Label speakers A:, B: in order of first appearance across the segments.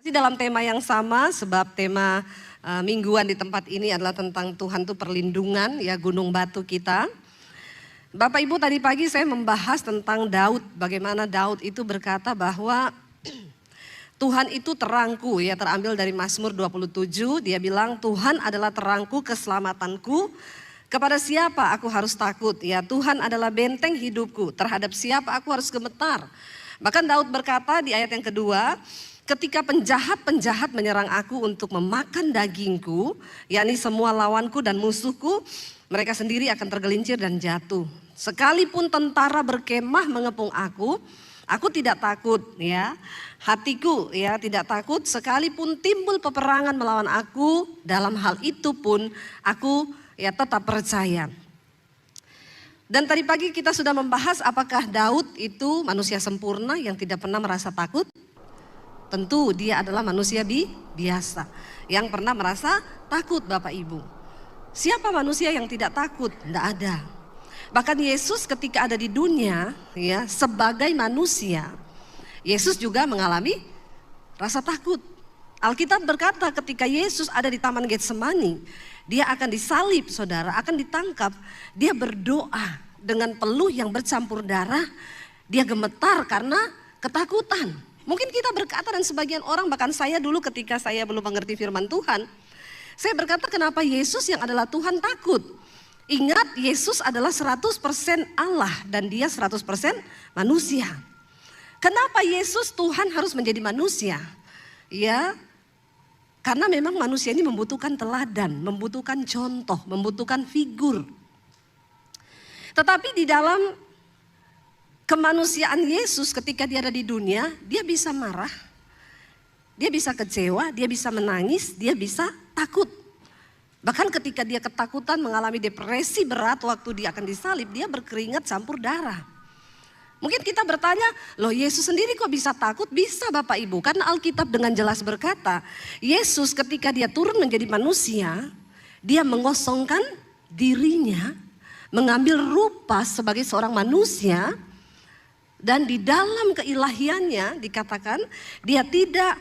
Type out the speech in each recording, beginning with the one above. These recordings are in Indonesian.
A: Masih dalam tema yang sama, sebab tema mingguan di tempat ini adalah tentang Tuhan itu perlindungan, ya, gunung batu kita. Bapak Ibu, tadi pagi saya membahas tentang Daud, bagaimana Daud itu berkata bahwa Tuhan itu terangku, ya, terambil dari Mazmur 27, dia bilang Tuhan adalah terangku, keselamatanku, kepada siapa aku harus takut, ya, Tuhan adalah benteng hidupku, terhadap siapa aku harus gemetar. Bahkan Daud berkata di ayat yang kedua, ketika penjahat-penjahat menyerang aku untuk memakan dagingku, yakni semua lawanku dan musuhku, mereka sendiri akan tergelincir dan jatuh. Sekalipun tentara berkemah mengepung aku tidak takut, ya. Hatiku, ya, tidak takut. Sekalipun timbul peperangan melawan aku, dalam hal itu pun aku, ya, tetap percaya. Dan tadi pagi kita sudah membahas apakah Daud itu manusia sempurna yang tidak pernah merasa takut. Tentu dia adalah manusia biasa yang pernah merasa takut, Bapak Ibu. Siapa manusia yang tidak takut? Tidak ada. Bahkan Yesus ketika ada di dunia, ya, sebagai manusia, Yesus juga mengalami rasa takut. Alkitab berkata ketika Yesus ada di Taman Getsemani, dia akan disalib, saudara, akan ditangkap. Dia berdoa dengan peluh yang bercampur darah. Dia gemetar karena ketakutan. Mungkin kita berkata, dan sebagian orang, bahkan saya dulu ketika saya belum mengerti firman Tuhan, saya berkata kenapa Yesus yang adalah Tuhan takut. Ingat, Yesus adalah 100% Allah dan dia 100% manusia. Kenapa Yesus Tuhan harus menjadi manusia? Ya, karena memang manusia ini membutuhkan teladan, membutuhkan contoh, membutuhkan figur. Tetapi di dalam kemanusiaan Yesus ketika dia ada di dunia, dia bisa marah, dia bisa kecewa, dia bisa menangis, dia bisa takut. Bahkan ketika dia ketakutan mengalami depresi berat waktu dia akan disalib, dia berkeringat campur darah. Mungkin kita bertanya, loh Yesus sendiri kok bisa takut? Bisa Bapak Ibu, karena Alkitab dengan jelas berkata, Yesus ketika dia turun menjadi manusia, dia mengosongkan dirinya, mengambil rupa sebagai seorang manusia. Dan di dalam keilahiannya dikatakan dia tidak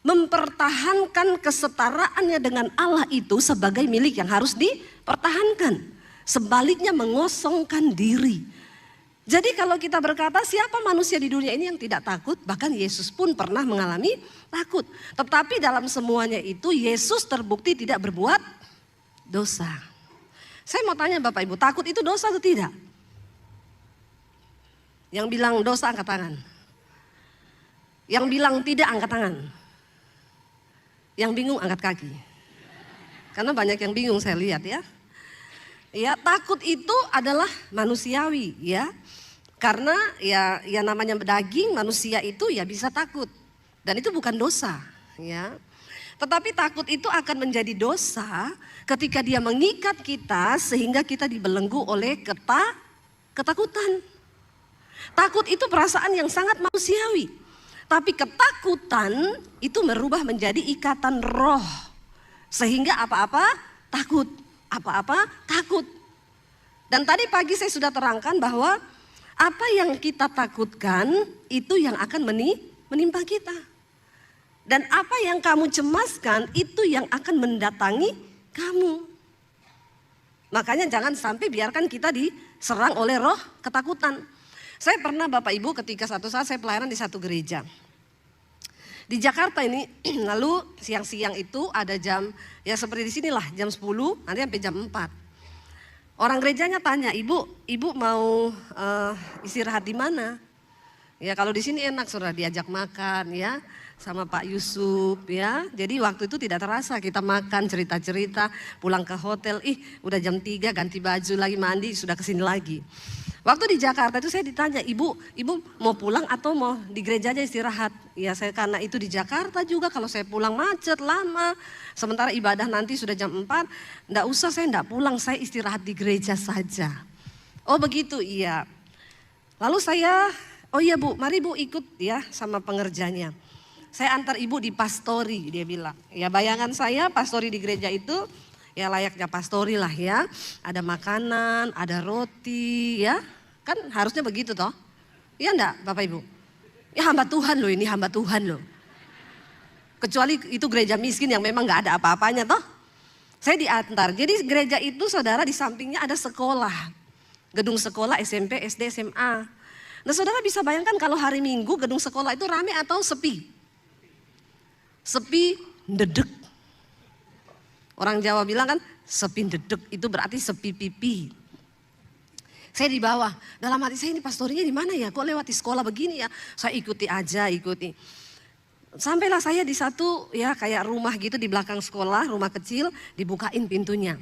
A: mempertahankan kesetaraannya dengan Allah itu sebagai milik yang harus dipertahankan. Sebaliknya mengosongkan diri. Jadi kalau kita berkata siapa manusia di dunia ini yang tidak takut, bahkan Yesus pun pernah mengalami takut. Tetapi dalam semuanya itu Yesus terbukti tidak berbuat dosa. Saya mau tanya Bapak Ibu, takut itu dosa atau tidak? Yang bilang dosa angkat tangan. Yang bilang tidak angkat tangan. Yang bingung angkat kaki. Karena banyak yang bingung saya lihat, ya. Ya, takut itu adalah manusiawi, ya. Karena ya namanya daging, manusia itu ya bisa takut. Dan itu bukan dosa, ya. Tetapi takut itu akan menjadi dosa ketika dia mengikat kita sehingga kita dibelenggu oleh ketakutan. Takut itu perasaan yang sangat manusiawi. Tapi ketakutan itu merubah menjadi ikatan roh. Sehingga apa-apa takut. Apa-apa takut. Dan tadi pagi saya sudah terangkan bahwa apa yang kita takutkan itu yang akan menimpa kita. Dan apa yang kamu cemaskan itu yang akan mendatangi kamu. Makanya jangan sampai biarkan kita diserang oleh roh ketakutan. Saya pernah Bapak Ibu ketika satu saat saya pelayanan di satu gereja. Di Jakarta ini, lalu siang-siang itu ada jam, ya seperti di sinilah jam 10, nanti sampai jam 4. Orang gerejanya tanya, ibu mau istirahat di mana? Ya kalau di sini enak, sudah diajak makan, ya, sama Pak Yusuf, ya. Jadi waktu itu tidak terasa kita makan, cerita-cerita, pulang ke hotel, udah jam 3 ganti baju lagi, mandi, sudah kesini lagi. Waktu di Jakarta itu saya ditanya, ibu mau pulang atau mau di gereja aja istirahat? Ya saya karena itu di Jakarta juga kalau saya pulang macet lama. Sementara ibadah nanti sudah jam 4, enggak usah, saya enggak pulang, saya istirahat di gereja saja. Oh begitu, iya. Lalu saya, oh iya Bu, mari Bu ikut ya sama pengerjanya. Saya antar ibu di pastori, dia bilang. Ya bayangan saya pastori di gereja itu ya layaknya pastori lah, ya. Ada makanan, ada roti, ya. Kan harusnya begitu toh. Iya enggak Bapak Ibu? Ya hamba Tuhan loh, ini hamba Tuhan loh. Kecuali itu gereja miskin yang memang nggak ada apa-apanya toh. Saya diantar. Jadi gereja itu saudara di sampingnya ada sekolah. Gedung sekolah SMP, SD, SMA. Nah saudara bisa bayangkan kalau hari Minggu gedung sekolah itu rame atau sepi? Sepi, dedek. Orang Jawa bilang kan sepi dedek itu berarti sepi pipi. Saya di bawah, dalam hati saya ini pastornya di mana ya? Kok lewati sekolah begini ya? Saya ikuti aja, ikuti. Sampailah saya di satu ya kayak rumah gitu di belakang sekolah, rumah kecil, dibukain pintunya.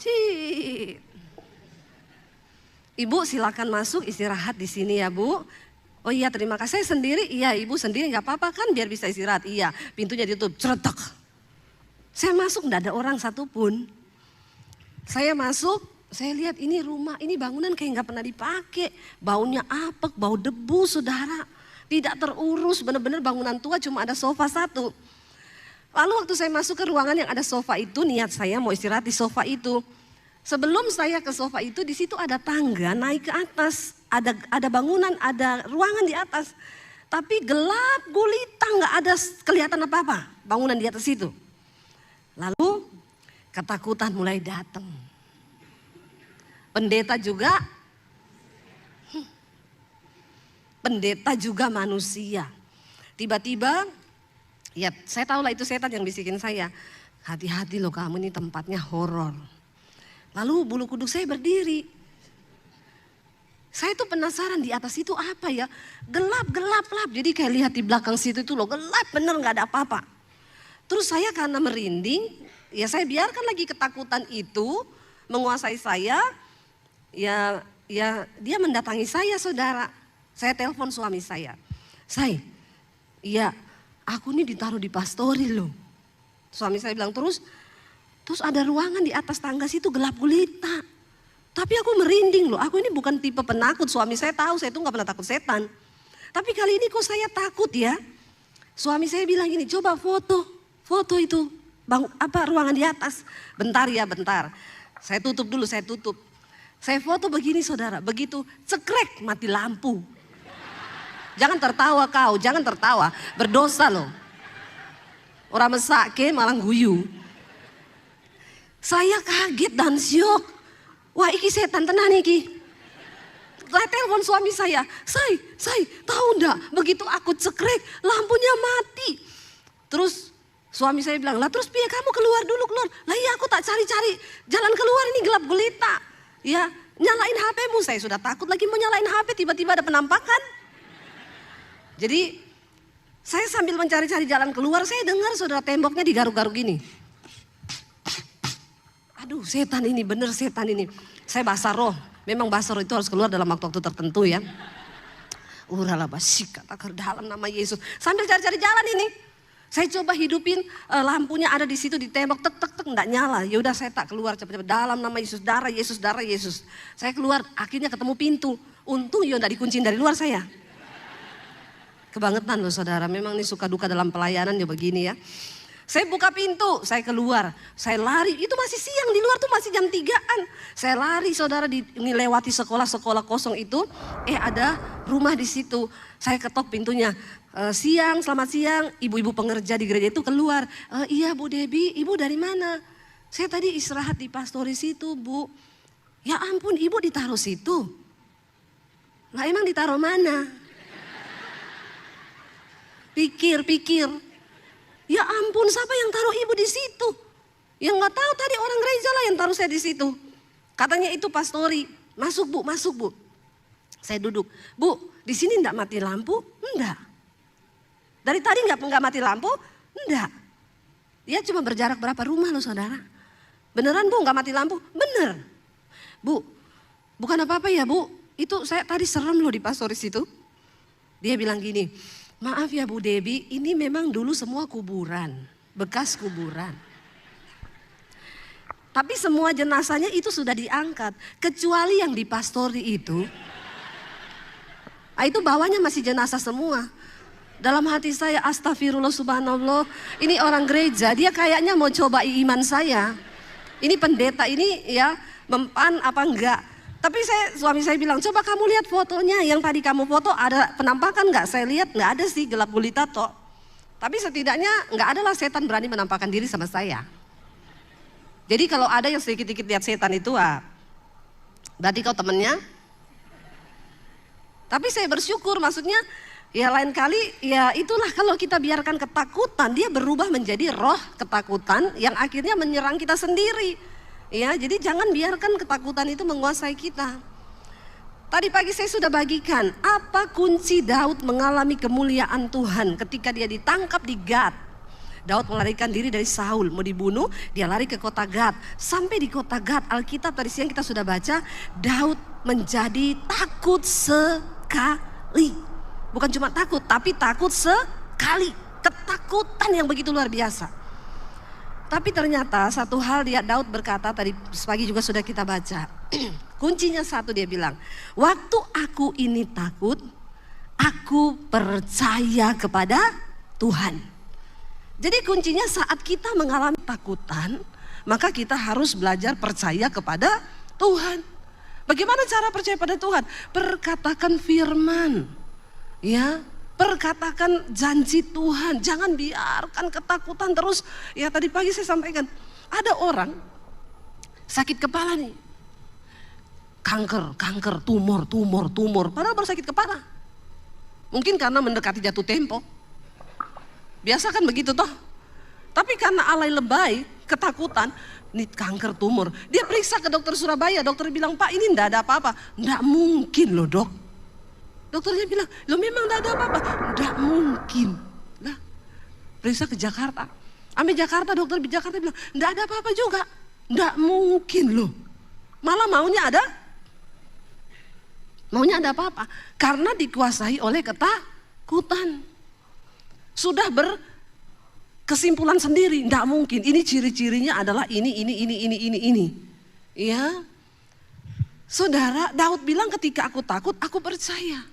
A: Cii. Ibu silakan masuk istirahat di sini ya Bu. Oh iya terima kasih, saya sendiri, iya ibu sendiri nggak apa-apa kan biar bisa istirahat. Iya, pintunya ditutup, ceretak. Saya masuk nggak ada orang satupun. Saya masuk, saya lihat ini rumah, ini bangunan kayak nggak pernah dipakai. Baunya apek, bau debu saudara. Tidak terurus, benar-benar bangunan tua cuma ada sofa satu. Lalu waktu saya masuk ke ruangan yang ada sofa itu, niat saya mau istirahat di sofa itu. Sebelum saya ke sofa itu, di situ ada tangga naik ke atas. Ada bangunan, ada ruangan di atas. Tapi gelap gulita, nggak ada kelihatan apa-apa bangunan di atas itu. Lalu ketakutan mulai datang. Pendeta juga manusia. Tiba-tiba, ya saya tahu lah itu setan yang bisikin saya. Hati-hati loh kamu, ini tempatnya horor. Lalu bulu kuduk saya berdiri. Saya tuh penasaran di atas itu apa ya. Gelap. Jadi kayak lihat di belakang situ itu loh, gelap bener gak ada apa-apa. Terus saya karena merinding, ya saya biarkan lagi ketakutan itu menguasai saya. Ya dia mendatangi saya saudara. Saya telepon suami saya. Iya aku ini ditaruh di pastori loh. Suami saya bilang terus ada ruangan di atas tangga situ gelap gulita. Tapi aku merinding loh, aku ini bukan tipe penakut. Suami saya tahu saya tuh gak pernah takut setan. Tapi kali ini kok saya takut ya. Suami saya bilang gini, coba foto itu ruangan di atas. Bentar. Saya tutup dulu. Saya foto begini saudara, begitu cekrek mati lampu. Jangan tertawa, berdosa loh. Orang mesake malah guyu. Saya kaget dan syok. Wah iki setan tenan iki. Saya telepon suami saya tahu enggak begitu aku cekrek lampunya mati. Terus suami saya bilang, lah terus piye kamu keluar dulu. Lah iya aku tak cari-cari jalan keluar ini gelap gulita. Ya nyalain HP-mu, saya sudah takut lagi mau nyalain HP tiba-tiba ada penampakan. Jadi saya sambil mencari-cari jalan keluar saya dengar saudara temboknya digaruk-garuk gini. Aduh setan ini, bener setan ini. Saya bahasa roh, memang bahasa roh itu harus keluar dalam waktu-waktu tertentu ya. Urala basik kata dalam nama Yesus. Sambil cari-cari jalan ini. Saya coba hidupin lampunya ada di situ di tembok tek enggak nyala. Ya udah saya tak keluar cepet-cepet dalam nama Yesus, darah Yesus. Saya keluar akhirnya ketemu pintu. Untung ya enggak dikunciin dari luar saya. Kebangetan loh saudara, memang ini suka duka dalam pelayanan ya begini ya. Saya buka pintu, saya keluar, saya lari, itu masih siang di luar tuh masih jam 3-an. Saya lari saudara lewati sekolah kosong itu, ada rumah di situ. Saya ketok pintunya, selamat siang, ibu-ibu pengerja di gereja itu keluar. Iya Bu Debbie, ibu dari mana? Saya tadi istirahat di pastori situ Bu. Ya ampun ibu ditaruh situ. Lah emang ditaruh mana? Pikir. Ya ampun, siapa yang taruh ibu di situ? Yang nggak tahu tadi orang gereja lah yang taruh saya di situ. Katanya itu pastori. Masuk bu. Saya duduk. Bu, di sini enggak mati lampu? Enggak. Dari tadi enggak mati lampu? Enggak. Dia cuma berjarak berapa rumah loh saudara. Beneran Bu enggak mati lampu? Bener. Bu, bukan apa-apa ya Bu. Itu saya tadi serem loh di pastori situ. Dia bilang gini. Maaf ya Bu Debbie, ini memang dulu semua kuburan, bekas kuburan. Tapi semua jenazahnya itu sudah diangkat, kecuali yang di pastori itu. Itu bawahnya masih jenazah semua. Dalam hati saya, astagfirullah subhanallah, ini orang gereja, dia kayaknya mau coba iman saya. Ini pendeta ini ya, mempan apa enggak. Tapi suami saya bilang, coba kamu lihat fotonya yang tadi kamu foto ada penampakan nggak? Saya lihat nggak ada sih, gelap gulita toh. Tapi setidaknya nggak adalah setan berani menampakkan diri sama saya. Jadi kalau ada yang sedikit-sedikit lihat setan itu, berarti kau temennya. Tapi saya bersyukur, maksudnya ya lain kali ya itulah kalau kita biarkan ketakutan, dia berubah menjadi roh ketakutan yang akhirnya menyerang kita sendiri. Ya, jadi jangan biarkan ketakutan itu menguasai kita. Tadi pagi saya sudah bagikan apa kunci Daud mengalami kemuliaan Tuhan ketika dia ditangkap di Gad. Daud melarikan diri dari Saul, mau dibunuh, dia lari ke kota Gad. Sampai di kota Gad, Alkitab tadi siang kita sudah baca, Daud menjadi takut sekali. Bukan cuma takut, tapi takut sekali. Ketakutan yang begitu luar biasa. Tapi ternyata satu hal Daud berkata, tadi pagi juga sudah kita baca. Kuncinya satu, dia bilang, waktu aku ini takut, aku percaya kepada Tuhan. Jadi kuncinya saat kita mengalami takutan, maka kita harus belajar percaya kepada Tuhan. Bagaimana cara percaya pada Tuhan? Perkatakan firman, ya. Perkatakan janji Tuhan, jangan biarkan ketakutan terus. Ya tadi pagi saya sampaikan, ada orang sakit kepala nih. Kanker, tumor. Padahal baru sakit kepala. Mungkin karena mendekati jatuh tempo. Biasa kan begitu toh. Tapi karena alay lebay, ketakutan, ini kanker tumor. Dia periksa ke dokter Surabaya, dokter bilang, Pak ini enggak ada apa-apa. Enggak mungkin loh dok. Dokternya bilang, lo memang enggak ada apa-apa. Enggak mungkin. Lah, periksa ke Jakarta. Sampai Jakarta, dokter di Jakarta bilang, enggak ada apa-apa juga. Enggak mungkin loh. Malah maunya ada apa-apa. Karena dikuasai oleh ketakutan. Sudah berkesimpulan sendiri, enggak mungkin. Ini ciri-cirinya adalah ini. Ya. Saudara, Daud bilang ketika aku takut, aku percaya.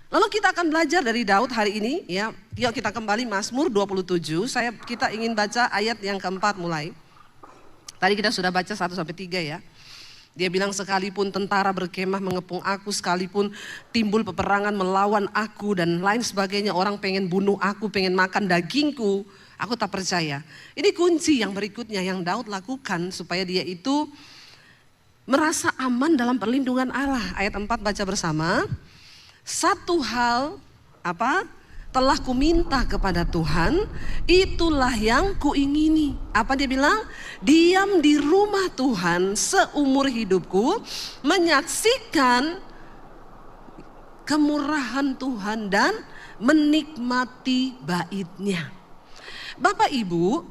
A: Lalu kita akan belajar dari Daud hari ini, ya. Yuk kita kembali Mazmur 27. Kita ingin baca ayat yang keempat mulai. Tadi kita sudah baca 1-3 ya. Dia bilang, sekalipun tentara berkemah mengepung aku, sekalipun timbul peperangan melawan aku dan lain sebagainya, orang pengen bunuh aku, pengen makan dagingku, aku tak percaya. Ini kunci yang berikutnya yang Daud lakukan supaya dia itu merasa aman dalam perlindungan Allah. Ayat 4 baca bersama. Satu hal telah kuminta kepada Tuhan, itulah yang kuingini. Apa dia bilang? Diam di rumah Tuhan seumur hidupku, menyaksikan kemurahan Tuhan dan menikmati bait-Nya. Bapak Ibu,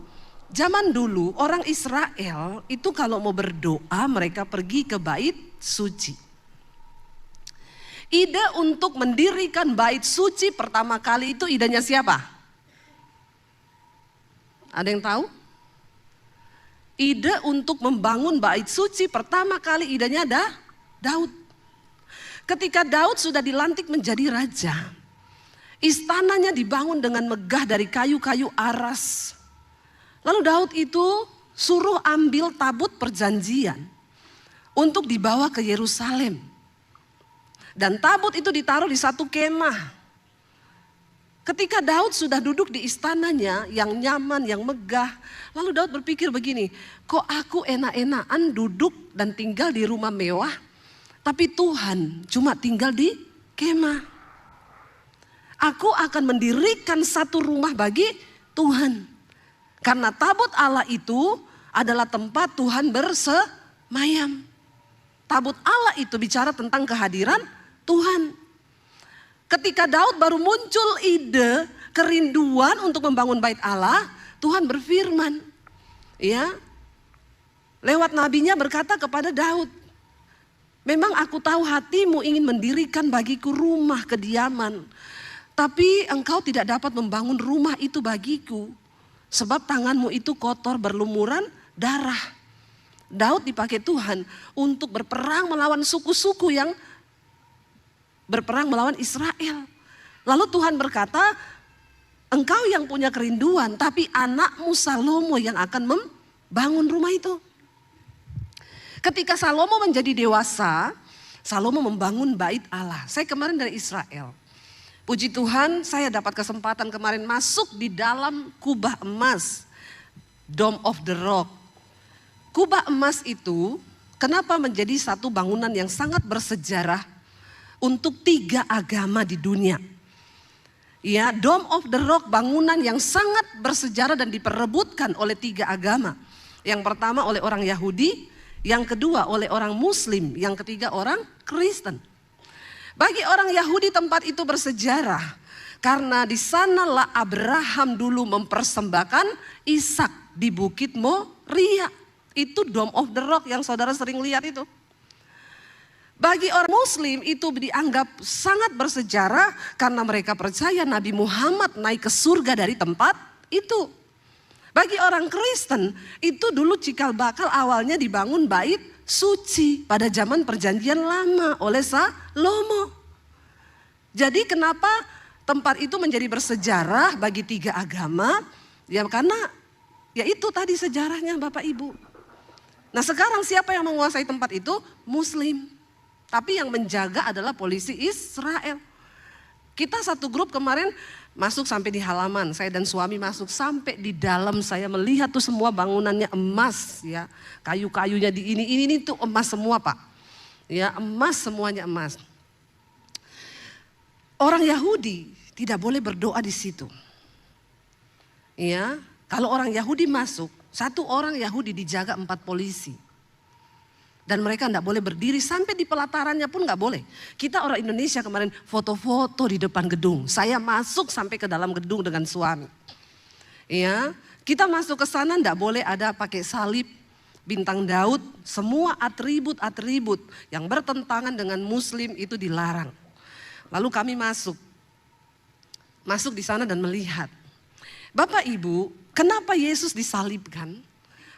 A: zaman dulu orang Israel itu kalau mau berdoa mereka pergi ke bait suci. Ide untuk mendirikan bait suci pertama kali itu idenya siapa? Ada yang tahu? Ide untuk membangun bait suci pertama kali idenya ada Daud. Ketika Daud sudah dilantik menjadi raja, istananya dibangun dengan megah dari kayu-kayu aras. Lalu Daud itu suruh ambil tabut perjanjian untuk dibawa ke Yerusalem. Dan tabut itu ditaruh di satu kemah. Ketika Daud sudah duduk di istananya yang nyaman, yang megah. Lalu Daud berpikir begini, kok aku enak-enakan duduk dan tinggal di rumah mewah. Tapi Tuhan cuma tinggal di kemah. Aku akan mendirikan satu rumah bagi Tuhan. Karena tabut Allah itu adalah tempat Tuhan bersemayam. Tabut Allah itu bicara tentang kehadiran Tuhan. Ketika Daud baru muncul ide, kerinduan untuk membangun bait Allah, Tuhan berfirman, ya, lewat nabinya berkata kepada Daud, memang aku tahu hatimu ingin mendirikan bagiku rumah kediaman, tapi engkau tidak dapat membangun rumah itu bagiku, sebab tanganmu itu kotor berlumuran darah. Daud dipakai Tuhan untuk berperang melawan suku-suku yang berperang melawan Israel. Lalu Tuhan berkata, engkau yang punya kerinduan, tapi anakmu Salomo yang akan membangun rumah itu. Ketika Salomo menjadi dewasa, Salomo membangun bait Allah. Saya kemarin dari Israel. Puji Tuhan, saya dapat kesempatan kemarin masuk di dalam kubah emas, Dome of the Rock. Kubah emas itu kenapa menjadi satu bangunan yang sangat bersejarah untuk 3 agama di dunia. Ya, Dome of the Rock, bangunan yang sangat bersejarah dan diperebutkan oleh 3 agama. Yang pertama oleh orang Yahudi, yang kedua oleh orang Muslim, yang ketiga orang Kristen. Bagi orang Yahudi tempat itu bersejarah karena di sanalah Abraham dulu mempersembahkan Ishak di Bukit Moria. Itu Dome of the Rock yang saudara sering lihat itu. Bagi orang Muslim itu dianggap sangat bersejarah karena mereka percaya Nabi Muhammad naik ke surga dari tempat itu. Bagi orang Kristen itu dulu cikal bakal awalnya dibangun bait suci pada zaman perjanjian lama oleh Salomo. Jadi kenapa tempat itu menjadi bersejarah bagi 3 agama? Ya karena ya itu tadi sejarahnya Bapak Ibu. Nah sekarang siapa yang menguasai tempat itu? Muslim. Tapi yang menjaga adalah polisi Israel. Kita satu grup kemarin masuk sampai di halaman, saya dan suami masuk sampai di dalam, saya melihat tuh semua bangunannya emas ya. Kayu-kayunya di ini tuh emas semua Pak. Ya, emas semuanya emas. Orang Yahudi tidak boleh berdoa di situ. Ya, kalau orang Yahudi masuk, satu orang Yahudi dijaga 4 polisi. Dan mereka tidak boleh berdiri sampai di pelatarannya pun nggak boleh. Kita orang Indonesia kemarin foto-foto di depan gedung. Saya masuk sampai ke dalam gedung dengan suami. Ya, kita masuk ke sana tidak boleh ada pakai salib, bintang Daud, semua atribut-atribut yang bertentangan dengan Muslim itu dilarang. Lalu kami masuk di sana dan melihat. Bapak Ibu, kenapa Yesus disalibkan?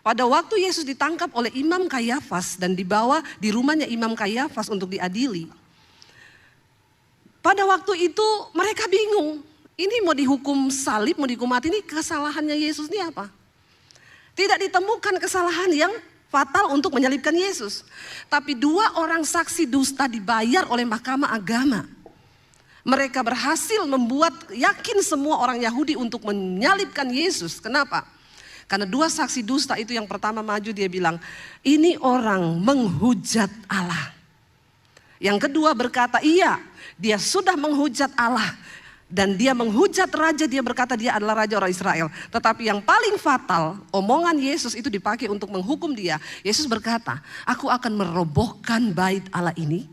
A: Pada waktu Yesus ditangkap oleh Imam Kayafas dan dibawa di rumahnya Imam Kayafas untuk diadili. Pada waktu itu mereka bingung. Ini mau dihukum salib, mau dihukum mati, ini kesalahannya Yesus ini apa? Tidak ditemukan kesalahan yang fatal untuk menyalibkan Yesus. Tapi 2 orang saksi dusta dibayar oleh Mahkamah Agama. Mereka berhasil membuat yakin semua orang Yahudi untuk menyalibkan Yesus. Kenapa? Karena 2 saksi dusta itu yang pertama maju dia bilang, ini orang menghujat Allah. Yang kedua berkata, iya dia sudah menghujat Allah. Dan dia menghujat raja, dia berkata dia adalah raja orang Israel. Tetapi yang paling fatal, omongan Yesus itu dipakai untuk menghukum dia. Yesus berkata, aku akan merobohkan bait Allah ini.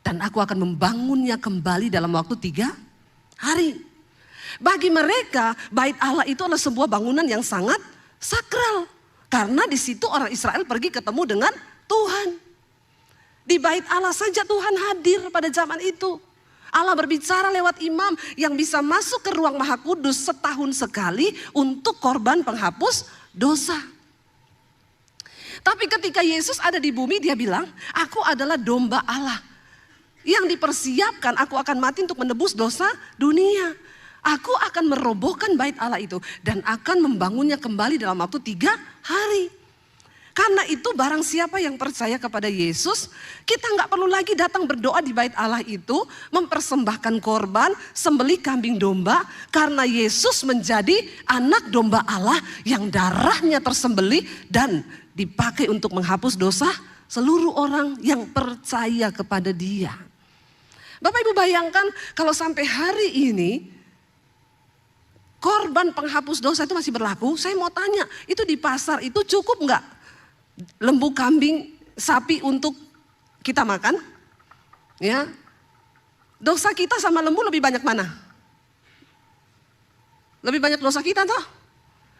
A: Dan aku akan membangunnya kembali dalam waktu 3 hari. Bagi mereka, bait Allah itu adalah sebuah bangunan yang sangat sakral. Karena di situ orang Israel pergi ketemu dengan Tuhan. Di bait Allah saja Tuhan hadir pada zaman itu. Allah berbicara lewat imam yang bisa masuk ke ruang Maha Kudus setahun sekali untuk korban penghapus dosa. Tapi ketika Yesus ada di bumi dia bilang, aku adalah domba Allah. Yang dipersiapkan, aku akan mati untuk menebus dosa dunia. Aku akan merobohkan bait Allah itu dan akan membangunnya kembali dalam waktu 3 hari. Karena itu barang siapa yang percaya kepada Yesus, kita nggak perlu lagi datang berdoa di bait Allah itu, mempersembahkan korban, sembelih kambing domba, karena Yesus menjadi anak domba Allah yang darahnya tersembelih dan dipakai untuk menghapus dosa seluruh orang yang percaya kepada Dia. Bapak Ibu bayangkan kalau sampai hari ini korban penghapus dosa itu masih berlaku. Saya mau tanya, itu di pasar itu cukup nggak lembu, kambing, sapi untuk kita makan? Ya, dosa kita sama lembu lebih banyak mana? Lebih banyak dosa kita toh?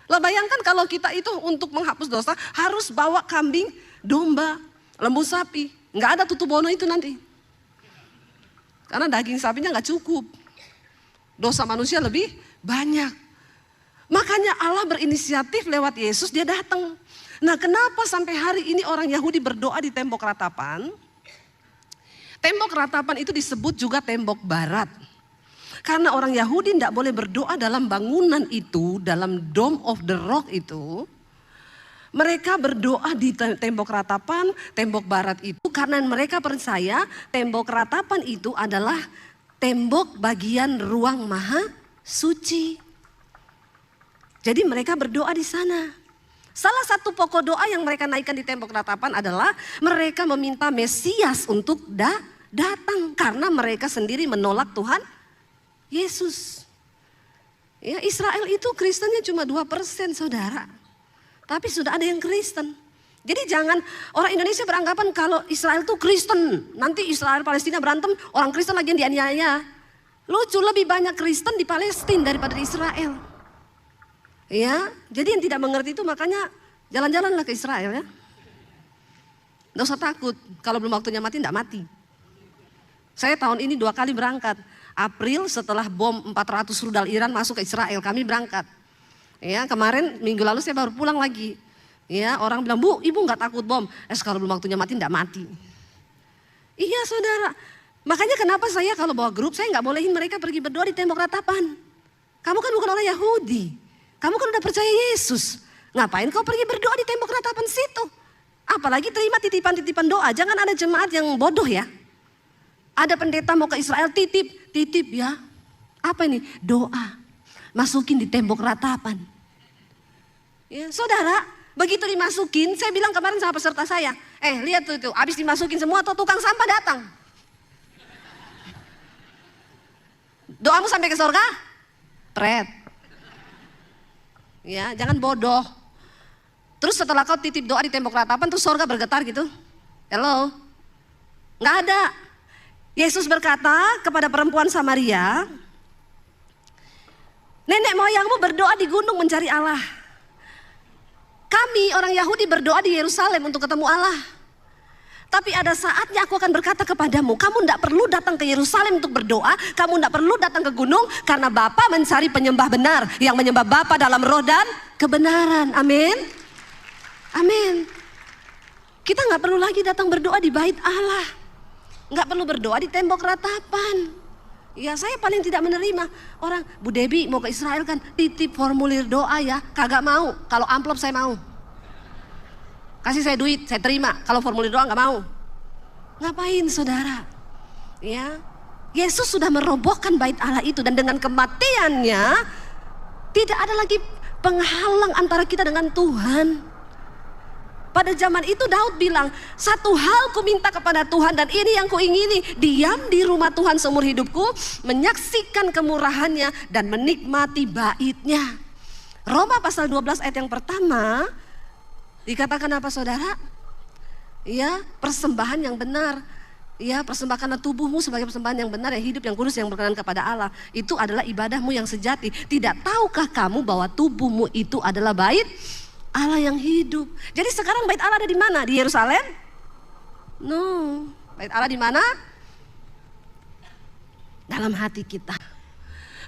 A: Lah bayangkan kalau kita itu untuk menghapus dosa harus bawa kambing, domba, lembu, sapi. Nggak ada tutu bono itu nanti. Karena daging sapinya nggak cukup. Dosa manusia lebih banyak. Makanya Allah berinisiatif lewat Yesus, dia datang. Nah kenapa sampai hari ini orang Yahudi berdoa di tembok ratapan? Tembok ratapan itu disebut juga tembok barat. Karena orang Yahudi tidak boleh berdoa dalam bangunan itu, dalam Dome of the Rock itu. Mereka berdoa di tembok ratapan, tembok barat itu. Karena mereka percaya tembok ratapan itu adalah tembok bagian ruang maha suci. Jadi mereka berdoa di sana. Salah satu pokok doa yang mereka naikkan di tembok ratapan adalah mereka meminta Mesias untuk datang. Karena mereka sendiri menolak Tuhan Yesus. Ya, Israel itu Kristennya cuma 2% saudara. Tapi sudah ada yang Kristen. Jadi jangan orang Indonesia beranggapan kalau Israel itu Kristen. Nanti Israel Palestina berantem, orang Kristen lagi yang dianiaya. Lucu, lebih banyak Kristen di Palestina daripada di Israel. Ya, jadi yang tidak mengerti itu makanya jalan-jalanlah ke Israel ya. Nggak usah takut, kalau belum waktunya mati enggak mati. Saya tahun ini 2 kali berangkat. April setelah bom 400 rudal Iran masuk ke Israel, kami berangkat. Ya, kemarin minggu lalu saya baru pulang lagi. Ya, orang bilang, "Bu, ibu nggak takut bom?" Kalau belum waktunya mati enggak mati. Iya saudara, makanya kenapa saya kalau bawa grup saya nggak bolehin mereka pergi berdoa di tembok ratapan. Kamu kan bukan orang Yahudi, kamu kan udah percaya Yesus. Ngapain kau pergi berdoa di tembok ratapan situ? Apalagi terima titipan-titipan doa. Jangan ada jemaat yang bodoh ya. Ada pendeta mau ke Israel, titip ya. Apa ini? Doa. Masukin di tembok ratapan. Ya, saudara, begitu dimasukin, saya bilang kemarin sama peserta saya, lihat tuh, habis dimasukin semua tuh tukang sampah datang. Doamu sampai ke surga? Pret. Ya, jangan bodoh. Terus setelah kau titip doa di tembok ratapan, terus surga bergetar gitu. Hello? Nggak ada. Yesus berkata kepada perempuan Samaria, "Nenek moyangmu berdoa di gunung mencari Allah. Kami orang Yahudi berdoa di Yerusalem untuk ketemu Allah. Tapi ada saatnya aku akan berkata kepadamu, kamu tidak perlu datang ke Yerusalem untuk berdoa, kamu tidak perlu datang ke gunung, karena Bapa mencari penyembah benar, yang menyembah Bapa dalam roh dan kebenaran." Amin. Amin. Kita nggak perlu lagi datang berdoa di bait Allah. Nggak perlu berdoa di tembok ratapan. Ya, saya paling tidak menerima orang, "Bu Debbie mau ke Israel kan, titip formulir doa ya." Kagak mau, kalau amplop saya mau. Kasih saya duit, saya terima. Kalau formulir doa nggak mau. Ngapain saudara? Ya, Yesus sudah merobohkan bait Allah itu, dan dengan kematiannya tidak ada lagi penghalang antara kita dengan Tuhan. Pada zaman itu Daud bilang, "Satu hal ku minta kepada Tuhan dan ini yang ku ingini, diam di rumah Tuhan seumur hidupku, menyaksikan kemurahannya dan menikmati bait-Nya." Roma pasal 12 ayat yang pertama dikatakan apa saudara? Ya, persembahan yang benar. Ya, persembahkanlah tubuhmu sebagai persembahan yang benar, yang hidup, yang kudus, yang berkenan kepada Allah. Itu adalah ibadahmu yang sejati. Tidak tahukah kamu bahwa tubuhmu itu adalah bait Allah yang hidup? Jadi sekarang bait Allah ada di mana? Di Yerusalem? No, bait Allah di mana? Dalam hati kita.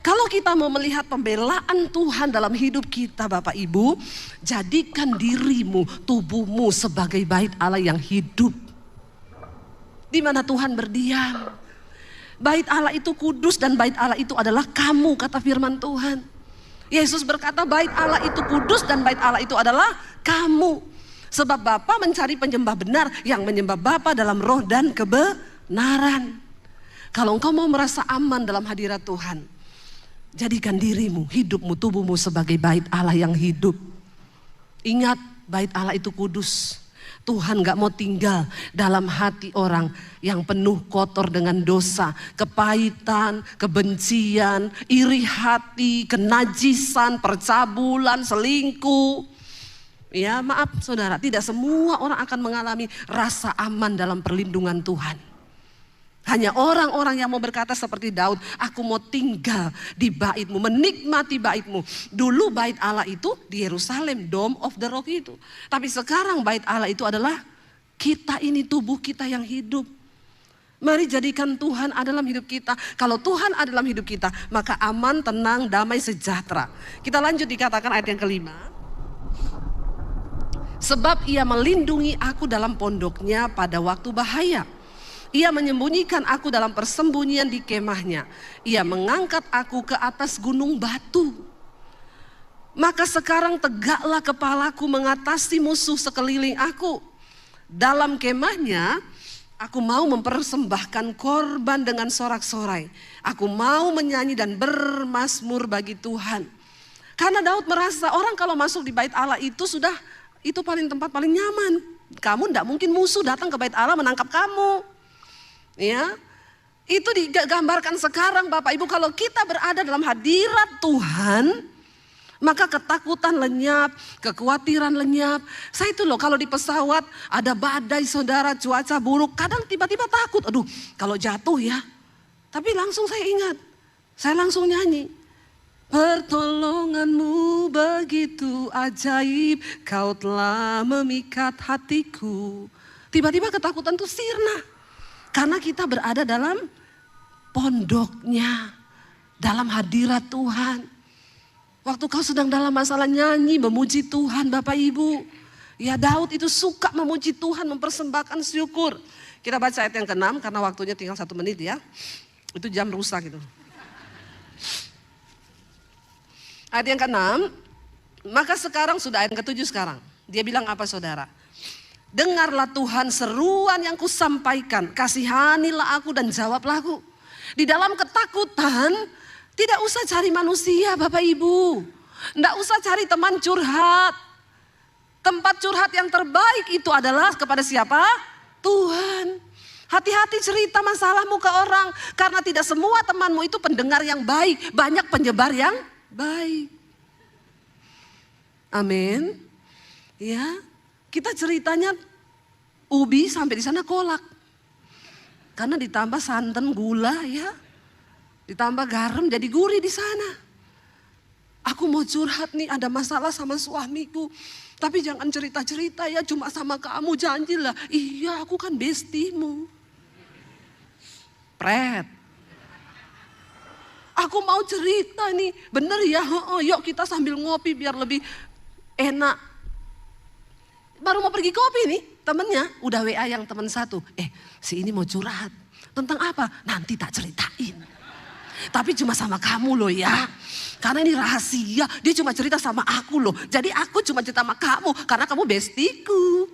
A: Kalau kita mau melihat pembelaan Tuhan dalam hidup kita, Bapak Ibu, jadikan dirimu, tubuhmu sebagai bait Allah yang hidup. Di mana Tuhan berdiam. Bait Allah itu kudus dan bait Allah itu adalah kamu, kata firman Tuhan. Yesus berkata bait Allah itu kudus dan bait Allah itu adalah kamu. Sebab Bapa mencari penyembah benar yang menyembah Bapa dalam roh dan kebenaran. Kalau engkau mau merasa aman dalam hadirat Tuhan, jadikan dirimu, hidupmu, tubuhmu sebagai bait Allah yang hidup. Ingat, bait Allah itu kudus. Tuhan gak mau tinggal dalam hati orang yang penuh kotor dengan dosa, kepahitan, kebencian, iri hati, kenajisan, percabulan, selingkuh. Ya, maaf saudara, tidak semua orang akan mengalami rasa aman dalam perlindungan Tuhan. Hanya orang-orang yang mau berkata seperti Daud, "Aku mau tinggal di bait-Mu, menikmati bait-Mu." Dulu bait Allah itu di Yerusalem, Dome of the Rock itu. Tapi sekarang bait Allah itu adalah kita ini, tubuh kita yang hidup. Mari jadikan Tuhan ada dalam hidup kita. Kalau Tuhan ada dalam hidup kita, maka aman, tenang, damai, sejahtera. Kita lanjut, dikatakan ayat yang kelima. "Sebab Ia melindungi aku dalam pondoknya pada waktu bahaya. Ia menyembunyikan aku dalam persembunyian di kemahnya. Ia mengangkat aku ke atas gunung batu. Maka sekarang tegaklah kepalaku mengatasi musuh sekeliling aku. Dalam kemahnya Aku mau mempersembahkan korban dengan sorak-sorai. Aku mau menyanyi dan bermazmur bagi Tuhan. Karena Daud merasa orang kalau masuk di bait Allah itu paling tempat paling nyaman. Kamu tidak mungkin musuh datang ke bait Allah menangkap kamu. Ya, itu digambarkan sekarang Bapak Ibu, kalau kita berada dalam hadirat Tuhan, maka ketakutan lenyap, kekhawatiran lenyap. Saya itu loh kalau di pesawat ada badai saudara, cuaca buruk, kadang tiba-tiba takut. Aduh kalau jatuh ya. Tapi langsung saya ingat, saya langsung nyanyi. Pertolonganmu begitu ajaib, kau telah memikat hatiku. Tiba-tiba ketakutan itu sirna. Karena kita berada dalam pondoknya, dalam hadirat Tuhan. Waktu kau sedang dalam masalah nyanyi, memuji Tuhan Bapak Ibu. Ya Daud itu suka memuji Tuhan, mempersembahkan syukur. Kita baca ayat yang ke-6 karena waktunya tinggal 1 menit ya. Itu jam rusak itu. Ayat yang ke-6, maka sekarang sudah ayat yang ke-7 sekarang. Dia bilang apa saudara? Dengarlah Tuhan seruan yang kusampaikan, kasihanilah aku dan jawablah aku. Di dalam ketakutan, tidak usah cari manusia Bapak Ibu. Tidak usah cari teman curhat. Tempat curhat yang terbaik itu adalah kepada siapa? Tuhan. Hati-hati cerita masalahmu ke orang. Karena tidak semua temanmu itu pendengar yang baik. Banyak penyebar yang baik. Amin. Ya, kita ceritanya ubi sampai di sana kolak. Karena ditambah santan, gula ya. Ditambah garam jadi gurih di sana. Aku mau curhat nih, ada masalah sama suamiku. Tapi jangan cerita-cerita ya, cuma sama kamu, janjilah. Iya, aku kan bestimu. Pret. Aku mau cerita nih, bener ya, yuk kita sambil ngopi biar lebih enak. Baru mau pergi kopi nih, temennya udah WA yang teman satu. Si ini mau curhat. Tentang apa? Nanti tak ceritain. Tapi cuma sama kamu loh ya. Karena ini rahasia. Dia cuma cerita sama aku loh. Jadi aku cuma cerita sama kamu. Karena kamu bestiku.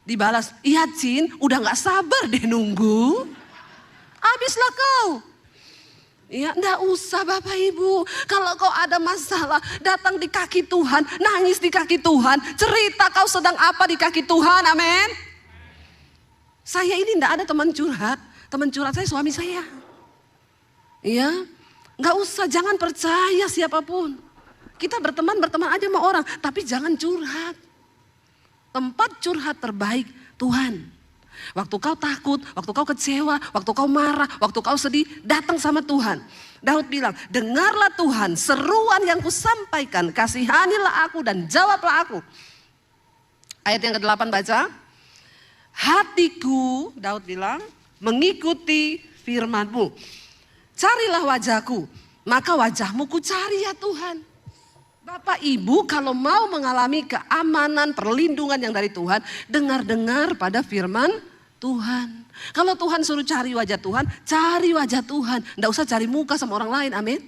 A: Dibalas, iya Cin udah gak sabar deh nunggu. Habislah kau. Ya enggak usah Bapak Ibu. Kalau kau ada masalah datang di kaki Tuhan. Nangis di kaki Tuhan. Cerita kau sedang apa di kaki Tuhan. Amin. Saya ini enggak ada teman curhat. Teman curhat saya suami saya. Iya, nggak usah, jangan percaya siapapun. Kita berteman aja sama orang, tapi jangan curhat. Tempat curhat terbaik Tuhan. Waktu kau takut, waktu kau kecewa, waktu kau marah, waktu kau sedih, datang sama Tuhan. Daud bilang, dengarlah Tuhan seruan yang kusampaikan, kasihanilah aku dan jawablah aku. Ayat yang ke-8 baca. Hatiku, Daud bilang, mengikuti firman-Mu. Carilah wajahku, maka wajahmu ku cari ya Tuhan. Bapak Ibu kalau mau mengalami keamanan, perlindungan yang dari Tuhan, dengar-dengar pada firman Tuhan. Kalau Tuhan suruh cari wajah Tuhan, cari wajah Tuhan. Nggak usah cari muka sama orang lain, amin.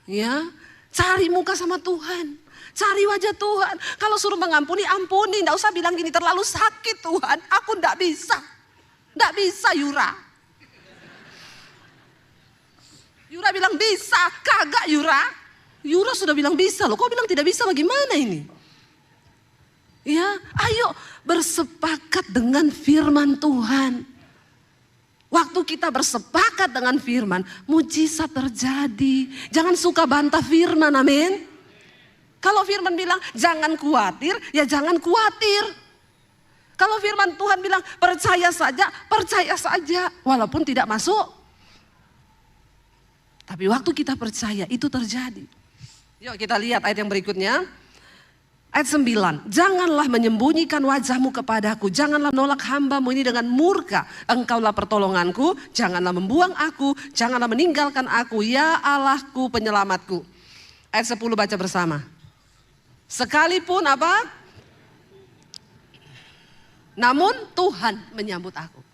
A: Ya, cari muka sama Tuhan. Cari wajah Tuhan. Kalau suruh mengampuni, ampuni. Nggak usah bilang gini, terlalu sakit Tuhan. Aku nggak bisa. Nggak bisa Yura. Yura bilang bisa, kagak Yura. Yura sudah bilang bisa loh, kau bilang tidak bisa bagaimana ini? Ya, ayo bersepakat dengan firman Tuhan. Waktu kita bersepakat dengan firman, mujizat terjadi. Jangan suka bantah firman, amin. Kalau firman bilang jangan khawatir, ya jangan khawatir. Kalau firman Tuhan bilang percaya saja, walaupun tidak masuk. Tapi waktu kita percaya itu terjadi. Yuk kita lihat ayat yang berikutnya. Ayat 9. Janganlah menyembunyikan wajahmu kepadaku. Janganlah menolak hamba-Mu ini dengan murka. Engkaulah pertolonganku. Janganlah membuang aku. Janganlah meninggalkan aku. Ya Allahku penyelamatku. Ayat 10 baca bersama. Sekalipun apa? Namun Tuhan menyambut aku.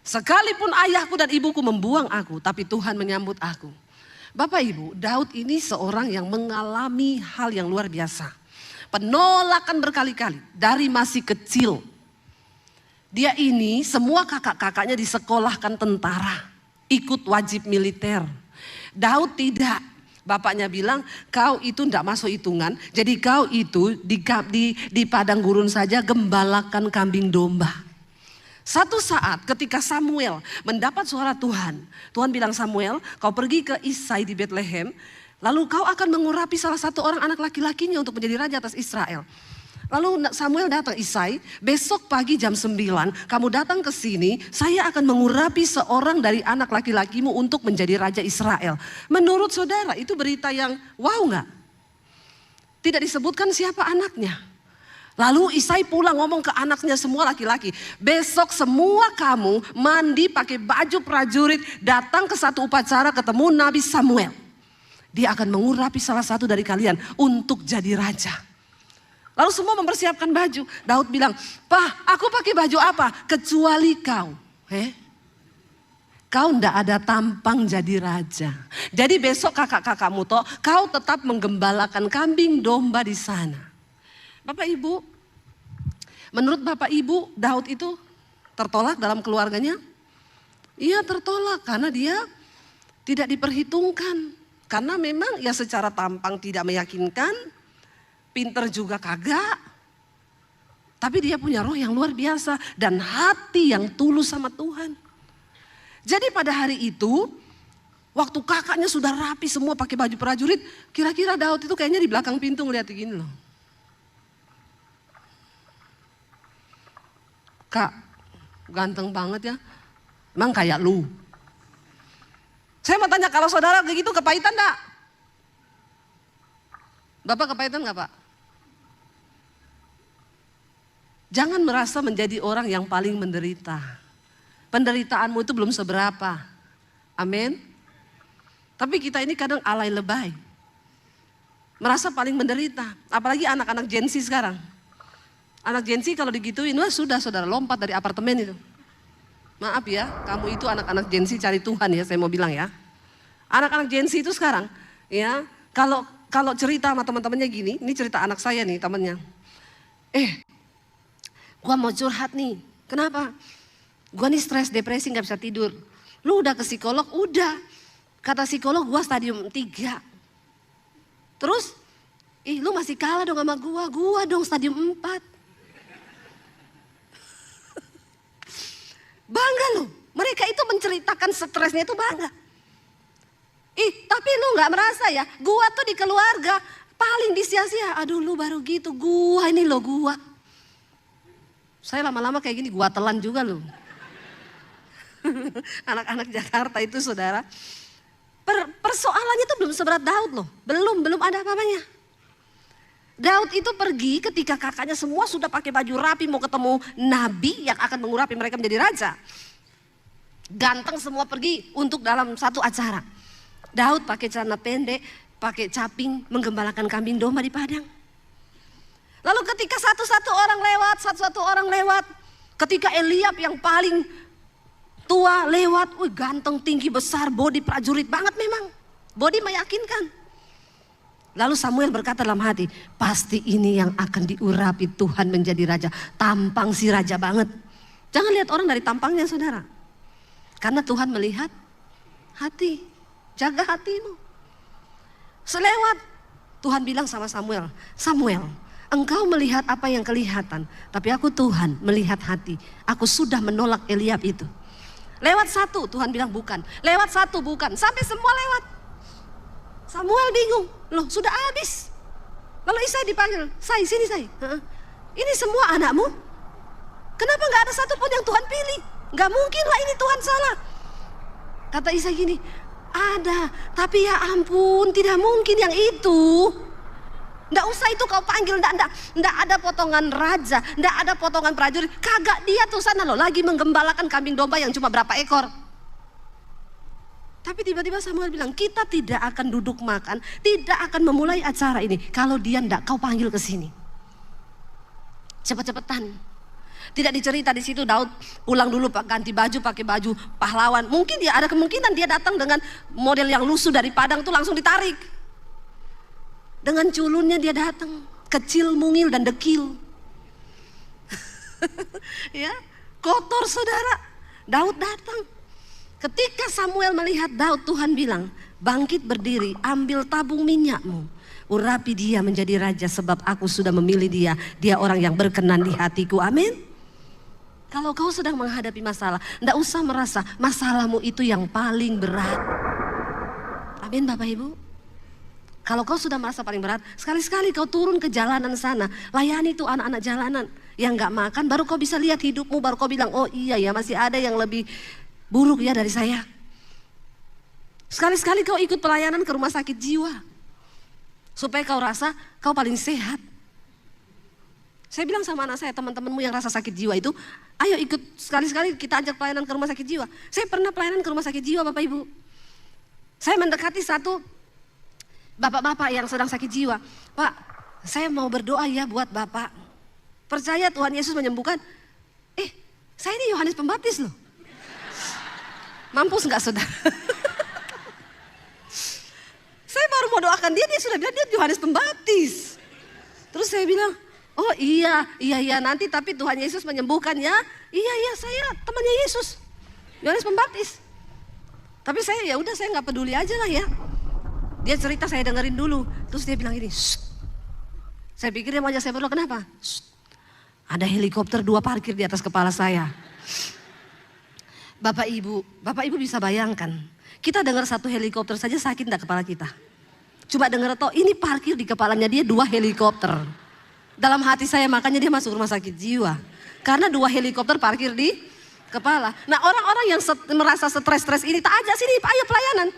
A: Sekalipun ayahku dan ibuku membuang aku, tapi Tuhan menyambut aku. Bapak Ibu, Daud ini seorang yang mengalami hal yang luar biasa. Penolakan berkali-kali dari masih kecil. Dia ini semua kakak-kakaknya disekolahkan tentara, ikut wajib militer. Daud tidak. Bapaknya bilang, kau itu tidak masuk hitungan. Jadi kau itu di padang gurun saja gembalakan kambing domba. Satu saat ketika Samuel mendapat suara Tuhan. Tuhan bilang, Samuel, kau pergi ke Isai di Bethlehem. Lalu kau akan mengurapi salah satu orang anak laki-lakinya untuk menjadi raja atas Israel. Lalu Samuel datang, Isai, besok pagi jam 9 kamu datang ke sini, saya akan mengurapi seorang dari anak laki-lakimu untuk menjadi raja Israel. Menurut saudara itu berita yang wow nggak? Tidak disebutkan siapa anaknya. Lalu Isai pulang ngomong ke anaknya semua laki-laki, besok semua kamu mandi pakai baju prajurit, datang ke satu upacara ketemu Nabi Samuel. Dia akan mengurapi salah satu dari kalian untuk jadi raja. Lalu semua mempersiapkan baju. Daud bilang, "Pak, aku pakai baju apa? Kecuali kau." Kau ndak ada tampang jadi raja. Jadi besok kakak-kakakmu toh, kau tetap menggembalakan kambing domba di sana. Bapak Ibu, menurut Bapak Ibu, Daud itu tertolak dalam keluarganya? Iya, tertolak karena dia tidak diperhitungkan. Karena memang ya secara tampang tidak meyakinkan. Pinter juga kagak. Tapi dia punya roh yang luar biasa. Dan hati yang tulus sama Tuhan. Jadi pada hari itu, waktu kakaknya sudah rapi semua pakai baju prajurit. Kira-kira Daud itu kayaknya di belakang pintu ngeliat gini loh. Kak, ganteng banget ya. Emang kayak lu. Saya mau tanya, kalau saudara begitu kepahitan enggak? Bapak kepahitan enggak, Pak? Jangan merasa menjadi orang yang paling menderita. Penderitaanmu itu belum seberapa. Amin. Tapi kita ini kadang alay lebay. Merasa paling menderita. Apalagi anak-anak Gen Z sekarang. Anak Gen Z kalau digituin, wah sudah saudara lompat dari apartemen itu. Maaf ya, kamu itu anak-anak Gen Z cari Tuhan ya, saya mau bilang ya. Anak-anak Gen Z itu sekarang, ya kalau cerita sama teman-temannya gini, ini cerita anak saya nih temannya. Gua mau curhat nih. Kenapa? Gua nih stres, depresi, gak bisa tidur. Lu udah ke psikolog? Udah. Kata psikolog gua stadium 3. Terus, lu masih kalah dong sama gua. Gua dong stadium 4. Bangga loh. Mereka itu menceritakan stresnya itu bangga. Tapi lu gak merasa ya. Gua tuh di keluarga paling disia-sia. Aduh lu baru gitu. Gua ini loh gua. Saya lama-lama kayak gini, gua telan juga loh. Anak-anak Jakarta itu saudara. Persoalannya itu belum seberat Daud loh. Belum ada apa-apanya. Daud itu pergi ketika kakaknya semua sudah pakai baju rapi mau ketemu nabi yang akan mengurapi mereka menjadi raja. Ganteng semua pergi untuk dalam satu acara. Daud pakai celana pendek, pakai caping, menggembalakan kambing domba di padang. Lalu ketika satu-satu orang lewat, ketika Eliab yang paling tua lewat, ganteng, tinggi, besar, body prajurit banget memang. Body meyakinkan. Lalu Samuel berkata dalam hati, pasti ini yang akan diurapi Tuhan menjadi raja. Tampang si raja banget. Jangan lihat orang dari tampangnya saudara. Karena Tuhan melihat hati. Jaga hatimu. Selewat, Tuhan bilang sama Samuel, Samuel, engkau melihat apa yang kelihatan, tapi aku Tuhan melihat hati. Aku sudah menolak Eliab itu. Lewat satu, Tuhan bilang bukan. Lewat satu, bukan. Sampai semua lewat. Samuel bingung, loh sudah habis. Lalu Isai dipanggil, sini Sai. Ini semua anakmu? Kenapa gak ada satupun yang Tuhan pilih? Gak mungkin lah ini Tuhan salah. Kata Isai gini, ada, tapi ya ampun tidak mungkin yang itu. Nggak usah itu kau panggil, nggak ada potongan raja, nggak ada potongan prajurit. Kagak, dia tuh sana loh lagi menggembalakan kambing domba yang cuma berapa ekor. Tapi tiba-tiba Samuel bilang, kita tidak akan duduk makan, tidak akan memulai acara ini kalau dia nggak kau panggil ke sini. Cepet-cepetan. Tidak dicerita di situ Daud pulang dulu ganti baju pakai baju pahlawan. Mungkin dia ada kemungkinan dia datang dengan model yang lusuh dari padang tuh langsung ditarik. Dengan culunnya dia datang, kecil, mungil dan dekil. Ya, kotor saudara. Daud datang. Ketika Samuel melihat Daud, Tuhan bilang, bangkit berdiri, ambil tabung minyakmu, urapi dia menjadi raja sebab aku sudah memilih dia. Dia orang yang berkenan di hatiku. Amin. Kalau kau sedang menghadapi masalah, tidak usah merasa masalahmu itu yang paling berat. Amin Bapak Ibu. Kalau kau sudah merasa paling berat, sekali-sekali kau turun ke jalanan sana, layani tuh anak-anak jalanan yang gak makan, baru kau bisa lihat hidupmu, baru kau bilang, oh iya ya masih ada yang lebih buruk ya dari saya. Sekali-sekali kau ikut pelayanan ke rumah sakit jiwa, supaya kau rasa kau paling sehat. Saya bilang sama anak saya, teman-temanmu yang rasa sakit jiwa itu, ayo ikut sekali-sekali kita ajak pelayanan ke rumah sakit jiwa. Saya pernah pelayanan ke rumah sakit jiwa Bapak Ibu. Saya mendekati satu bapak-bapak yang sedang sakit jiwa. Pak, saya mau berdoa ya buat Bapak. Percaya Tuhan Yesus menyembuhkan. Saya ini Yohanes Pembaptis loh. Mampus nggak saudara? Saya baru mau doakan dia sudah bilang dia Yohanes Pembaptis. Terus saya bilang, oh iya nanti tapi Tuhan Yesus menyembuhkan ya. Iya saya temannya Yesus, Yohanes Pembaptis. Tapi saya ya udah saya nggak peduli aja lah ya. Dia cerita saya dengerin dulu. Terus dia bilang gini, shh. Saya pikir dia mau ajak saya berdoa, kenapa? Shh. Ada helikopter 2 parkir di atas kepala saya. Bapak Ibu bisa bayangkan. Kita dengar 1 helikopter saja sakit enggak kepala kita. Coba dengar toh ini parkir di kepalanya dia 2 helikopter. Dalam hati saya makanya dia masuk rumah sakit jiwa. Karena 2 helikopter parkir di kepala. Nah orang-orang yang merasa stres ini tak ajak sini, ayo pelayanan.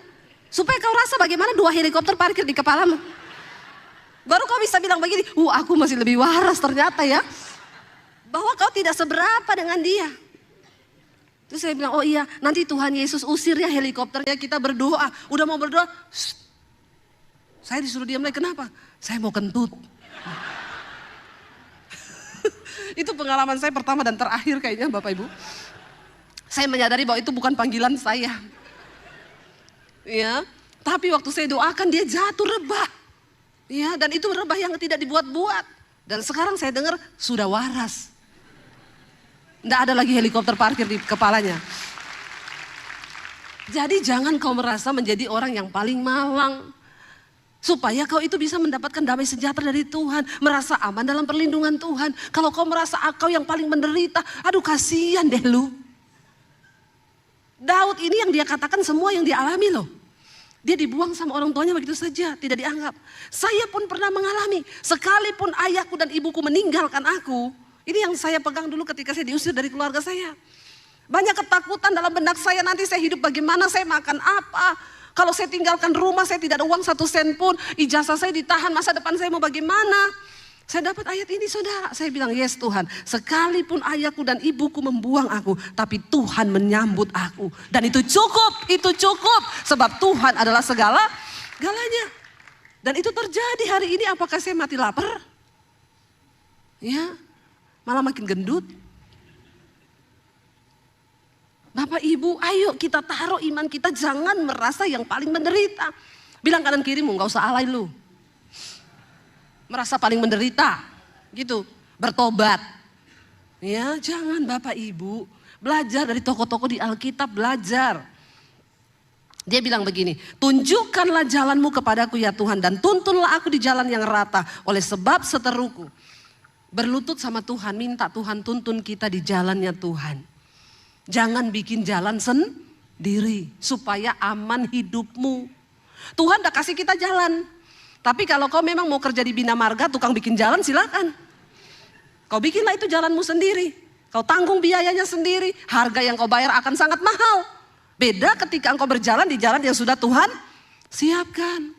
A: Supaya kau rasa bagaimana 2 helikopter parkir di kepalamu. Baru kau bisa bilang begini, aku masih lebih waras ternyata ya. Bahwa kau tidak seberapa dengan dia. Terus saya bilang, oh iya nanti Tuhan Yesus usir ya helikopternya, kita berdoa. Udah mau berdoa, saya disuruh diam lagi, kenapa? Saya mau kentut. Itu pengalaman saya pertama dan terakhir kayaknya Bapak Ibu. Saya menyadari bahwa itu bukan panggilan saya. Ya, tapi waktu saya doakan dia jatuh rebah. Ya, dan itu rebah yang tidak dibuat-buat. Dan sekarang saya dengar sudah waras. Tidak ada lagi helikopter parkir di kepalanya. Jadi jangan kau merasa menjadi orang yang paling malang. Supaya kau itu bisa mendapatkan damai sejahtera dari Tuhan. Merasa aman dalam perlindungan Tuhan. Kalau kau merasa kau yang paling menderita, aduh kasihan deh lu. Daud ini yang dia katakan semua yang dia alami loh. Dia dibuang sama orang tuanya begitu saja, tidak dianggap. Saya pun pernah mengalami, sekalipun ayahku dan ibuku meninggalkan aku. Ini yang saya pegang dulu ketika saya diusir dari keluarga saya. Banyak ketakutan dalam benak saya, nanti saya hidup bagaimana, saya makan apa. Kalau saya tinggalkan rumah, saya tidak ada uang 1 sen pun. Ijazah saya ditahan, masa depan saya mau bagaimana. Saya dapat ayat ini saudara, saya bilang yes Tuhan. Sekalipun ayahku dan ibuku membuang aku, tapi Tuhan menyambut aku. Dan itu cukup. Sebab Tuhan adalah segala-galanya. Dan itu terjadi hari ini, apakah saya mati lapar? Ya, malah makin gendut. Bapak Ibu, ayo kita taruh iman kita, jangan merasa yang paling menderita. Bilang kanan kirimu, gak usah alay lu. Merasa paling menderita, gitu, bertobat. Ya, jangan Bapak Ibu, belajar dari tokoh-tokoh di Alkitab, belajar. Dia bilang begini, tunjukkanlah jalanmu kepadaku ya Tuhan, dan tuntunlah aku di jalan yang rata, oleh sebab seteruku. Berlutut sama Tuhan, minta Tuhan tuntun kita di jalannya Tuhan. Jangan bikin jalan sendiri, supaya aman hidupmu. Tuhan udah kasih kita jalan. Tapi kalau kau memang mau kerja di Bina Marga, tukang bikin jalan silakan. Kau bikinlah itu jalanmu sendiri. Kau tanggung biayanya sendiri. Harga yang kau bayar akan sangat mahal. Beda ketika engkau berjalan di jalan yang sudah Tuhan siapkan.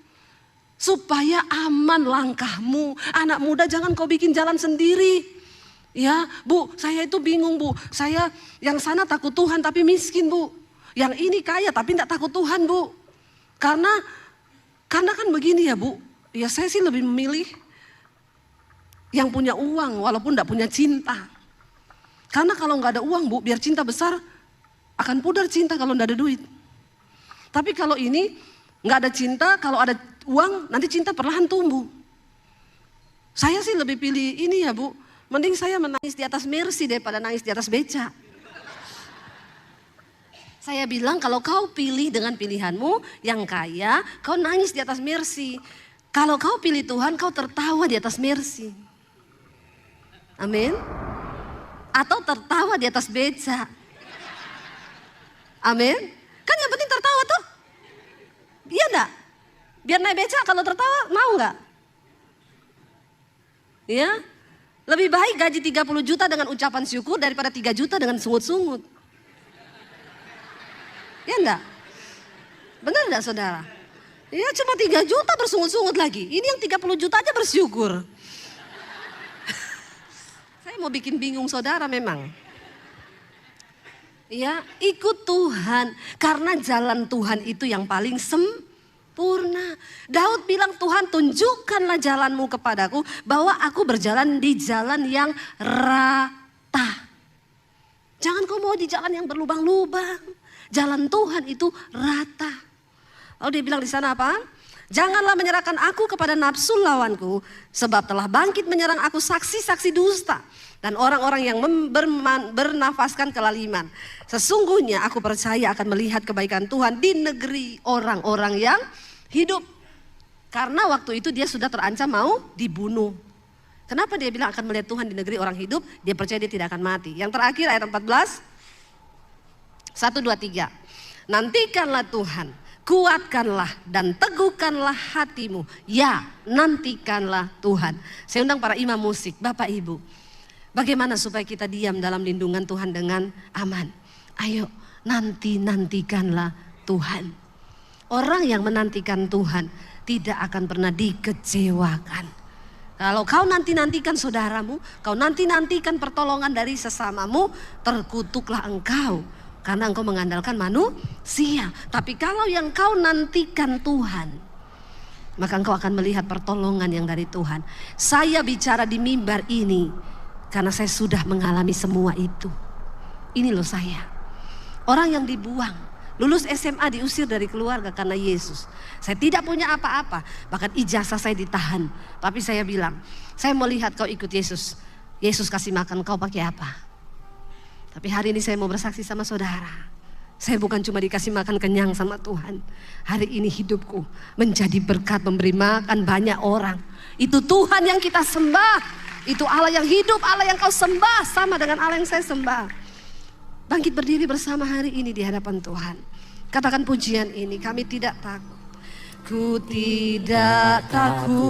A: Supaya aman langkahmu. Anak muda jangan kau bikin jalan sendiri. Ya Bu, saya itu bingung Bu. Saya yang sana takut Tuhan tapi miskin Bu. Yang ini kaya tapi tidak takut Tuhan Bu. Karena kan begini ya Bu. Ya saya sih lebih memilih yang punya uang walaupun tidak punya cinta. Karena kalau nggak ada uang Bu, biar cinta besar akan pudar cinta kalau nggak ada duit. Tapi kalau ini nggak ada cinta, kalau ada uang nanti cinta perlahan tumbuh. Saya sih lebih pilih ini ya Bu, mending saya menangis di atas Mercy daripada nangis di atas beca. Saya bilang kalau kau pilih dengan pilihanmu yang kaya, kau nangis di atas mercy. Kalau kau pilih Tuhan, kau tertawa di atas mercy. Amin. Atau tertawa di atas beca. Amin. Kan yang penting tertawa tuh. Iya enggak? Biar naik beca kalau tertawa mau enggak? Ya. Lebih baik gaji 30 juta dengan ucapan syukur daripada 3 juta dengan sungut-sungut. Ya enggak? Benar enggak saudara? Ya cuma 3 juta bersungut-sungut lagi. Ini yang 30 juta aja bersyukur. Saya mau bikin bingung saudara memang. Ya, ikut Tuhan. Karena jalan Tuhan itu yang paling sempurna. Daud bilang, Tuhan tunjukkanlah jalanmu kepadaku, bahwa aku berjalan di jalan yang rata. Jangan kau mau di jalan yang berlubang-lubang. Jalan Tuhan itu rata. Lalu dia bilang di sana apa? Janganlah menyerahkan aku kepada nafsu lawanku, sebab telah bangkit menyerang aku saksi-saksi dusta dan orang-orang yang bernafaskan kelaliman. Sesungguhnya aku percaya akan melihat kebaikan Tuhan di negeri orang-orang yang hidup. Karena waktu itu dia sudah terancam mau dibunuh. Kenapa dia bilang akan melihat Tuhan di negeri orang hidup? Dia percaya dia tidak akan mati. Yang terakhir ayat 14. 1, 2, 3. Nantikanlah Tuhan, kuatkanlah dan teguhkanlah hatimu. Ya, nantikanlah Tuhan. Saya undang para imam musik, Bapak Ibu. Bagaimana supaya kita diam dalam lindungan Tuhan dengan aman? Ayo, nantikanlah Tuhan. Orang yang menantikan Tuhan tidak akan pernah dikecewakan. Kalau kau nantikan saudaramu, kau nantikan pertolongan dari sesamamu, terkutuklah engkau. Karena engkau mengandalkan manusia. Tapi kalau yang kau nantikan Tuhan, maka engkau akan melihat pertolongan yang dari Tuhan. Saya bicara di mimbar ini karena saya sudah mengalami semua itu. Ini loh saya. Orang yang dibuang, lulus SMA diusir dari keluarga karena Yesus. Saya tidak punya apa-apa, bahkan ijazah saya ditahan. Tapi saya bilang, saya mau lihat kau ikut Yesus. Yesus kasih makan kau pakai apa? Tapi hari ini saya mau bersaksi sama saudara. Saya bukan cuma dikasih makan kenyang sama Tuhan. Hari ini hidupku menjadi berkat, memberi makan banyak orang. Itu Tuhan yang kita sembah. Itu Allah yang hidup, Allah yang kau sembah sama dengan Allah yang saya sembah. Bangkit berdiri bersama hari ini di hadapan Tuhan. Katakan pujian ini, kami tidak takut. Ku tidak takut.